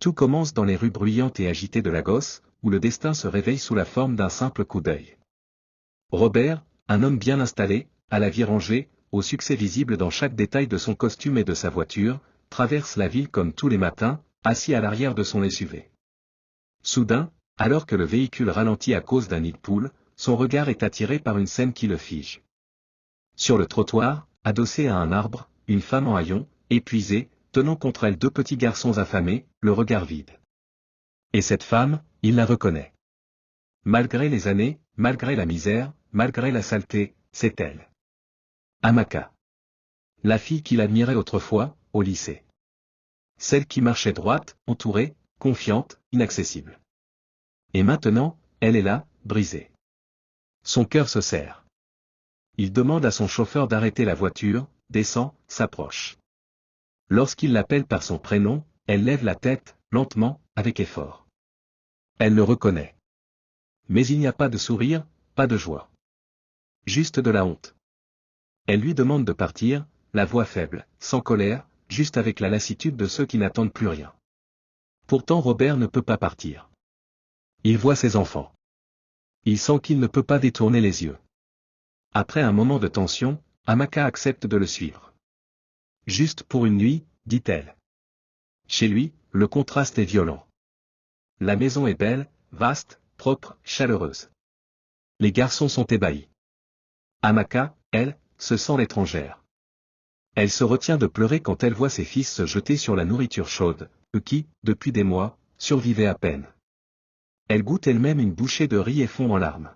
Tout commence dans les rues bruyantes et agitées de Lagos, où le destin se réveille sous la forme d'un simple coup d'œil. Robert, un homme bien installé, à la vie rangée, au succès visible dans chaque détail de son costume et de sa voiture, traverse la ville comme tous les matins, assis à l'arrière de son SUV. Soudain, alors que le véhicule ralentit à cause d'un nid de poule, son regard est attiré par une scène qui le fige. Sur le trottoir, adossée à un arbre, une femme en haillons, épuisée, tenant contre elle deux petits garçons affamés, le regard vide. Et cette femme, il la reconnaît. Malgré les années, malgré la misère, malgré la saleté, c'est elle. Amaka. La fille qu'il admirait autrefois, au lycée. Celle qui marchait droite, entourée, confiante, inaccessible. Et maintenant, elle est là, brisée. Son cœur se serre. Il demande à son chauffeur d'arrêter la voiture, descend, s'approche. Lorsqu'il l'appelle par son prénom, elle lève la tête, lentement, avec effort. Elle le reconnaît. Mais il n'y a pas de sourire, pas de joie. Juste de la honte. Elle lui demande de partir, la voix faible, sans colère, juste avec la lassitude de ceux qui n'attendent plus rien. Pourtant Robert ne peut pas partir. Il voit ses enfants. Il sent qu'il ne peut pas détourner les yeux. Après un moment de tension, Amaka accepte de le suivre. Juste pour une nuit, dit-elle. Chez lui, le contraste est violent. La maison est belle, vaste, propre, chaleureuse. Les garçons sont ébahis. Amaka, elle, se sent l'étrangère. Elle se retient de pleurer quand elle voit ses fils se jeter sur la nourriture chaude, eux qui, depuis des mois, survivaient à peine. Elle goûte elle-même une bouchée de riz et fond en larmes.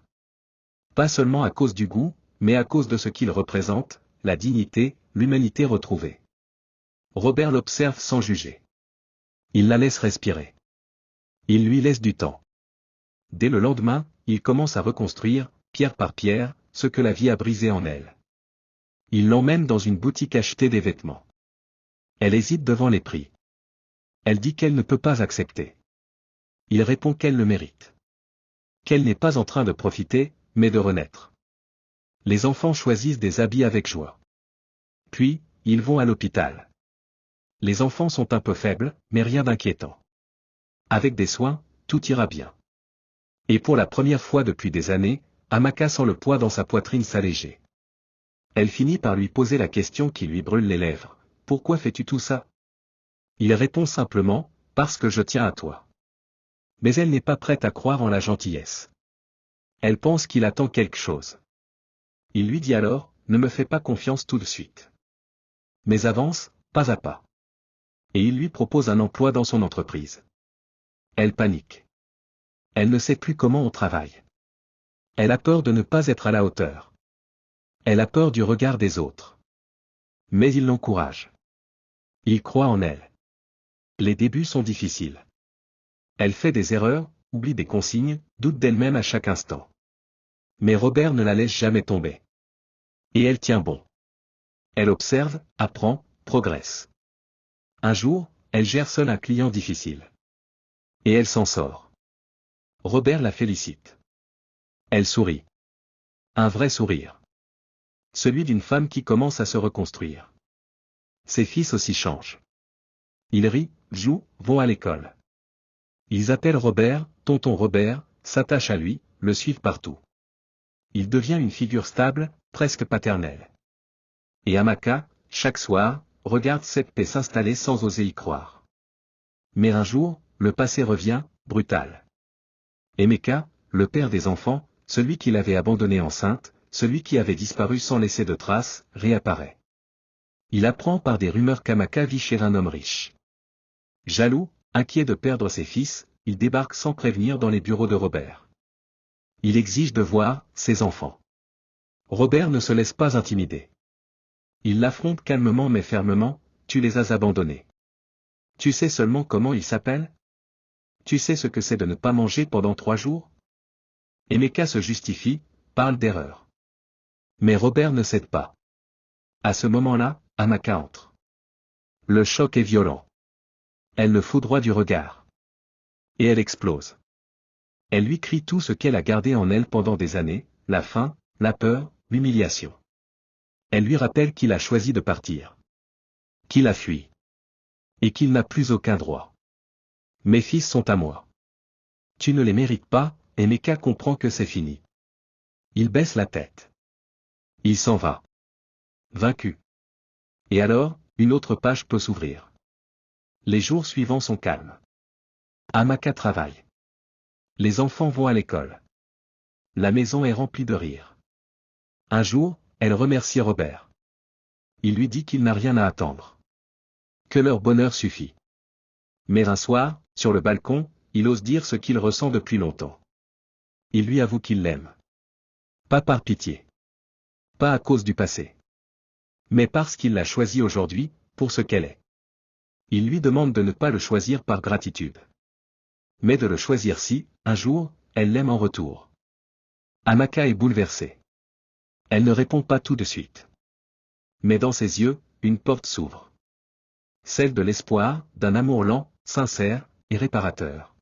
Pas seulement à cause du goût, mais à cause de ce qu'il représente, la dignité, l'humanité retrouvée. Robert l'observe sans juger. Il la laisse respirer. Il lui laisse du temps. Dès le lendemain, il commence à reconstruire, pierre par pierre, ce que la vie a brisé en elle. Il l'emmène dans une boutique acheter des vêtements. Elle hésite devant les prix. Elle dit qu'elle ne peut pas accepter. Il répond qu'elle le mérite. Qu'elle n'est pas en train de profiter, mais de renaître. Les enfants choisissent des habits avec joie. Puis, ils vont à l'hôpital. Les enfants sont un peu faibles, mais rien d'inquiétant. Avec des soins, tout ira bien. Et pour la première fois depuis des années, Amaka sent le poids dans sa poitrine s'alléger. Elle finit par lui poser la question qui lui brûle les lèvres. Pourquoi fais-tu tout ça? Il répond simplement, parce que je tiens à toi. Mais elle n'est pas prête à croire en la gentillesse. Elle pense qu'il attend quelque chose. Il lui dit alors, ne me fais pas confiance tout de suite. Mais avance, pas à pas. Et il lui propose un emploi dans son entreprise. Elle panique. Elle ne sait plus comment on travaille. Elle a peur de ne pas être à la hauteur. Elle a peur du regard des autres. Mais il l'encourage. Il croit en elle. Les débuts sont difficiles. Elle fait des erreurs, oublie des consignes, doute d'elle-même à chaque instant. Mais Robert ne la laisse jamais tomber. Et elle tient bon. Elle observe, apprend, progresse. Un jour, elle gère seule un client difficile. Et elle s'en sort. Robert la félicite. Elle sourit. Un vrai sourire. Celui d'une femme qui commence à se reconstruire. Ses fils aussi changent. Ils rient, jouent, vont à l'école. Ils appellent Robert, tonton Robert, s'attachent à lui, le suivent partout. Il devient une figure stable, presque paternelle. Et Amaka, chaque soir, regarde cette paix s'installer sans oser y croire. Mais un jour, le passé revient, brutal. Emeka, le père des enfants, celui qui l'avait abandonnée enceinte, celui qui avait disparu sans laisser de traces, réapparaît. Il apprend par des rumeurs qu'Amaka vit chez un homme riche. Jaloux, inquiet de perdre ses fils, il débarque sans prévenir dans les bureaux de Robert. Il exige de voir ses enfants. Robert ne se laisse pas intimider. Il l'affronte calmement mais fermement, tu les as abandonnés. Tu sais seulement comment ils s'appellent? Tu sais ce que c'est de ne pas manger pendant 3 jours? Emeka se justifie, parle d'erreur. Mais Robert ne cède pas. À ce moment-là, Amaka entre. Le choc est violent. Elle le foudroie du regard. Et elle explose. Elle lui crie tout ce qu'elle a gardé en elle pendant des années, la faim, la peur, l'humiliation. Elle lui rappelle qu'il a choisi de partir. Qu'il a fui. Et qu'il n'a plus aucun droit. Mes fils sont à moi. Tu ne les mérites pas, et Mecca comprend que c'est fini. Il baisse la tête. Il s'en va. Vaincu. Et alors, une autre page peut s'ouvrir. Les jours suivants sont calmes. Amaka travaille. Les enfants vont à l'école. La maison est remplie de rire. Un jour, elle remercie Robert. Il lui dit qu'il n'a rien à attendre. Que leur bonheur suffit. Mais un soir, sur le balcon, il ose dire ce qu'il ressent depuis longtemps. Il lui avoue qu'il l'aime. Pas par pitié. Pas à cause du passé. Mais parce qu'il l'a choisie aujourd'hui, pour ce qu'elle est. Il lui demande de ne pas le choisir par gratitude. Mais de le choisir si, un jour, elle l'aime en retour. Amaka est bouleversée. Elle ne répond pas tout de suite. Mais dans ses yeux, une porte s'ouvre. Celle de l'espoir, d'un amour lent, sincère, et réparateur.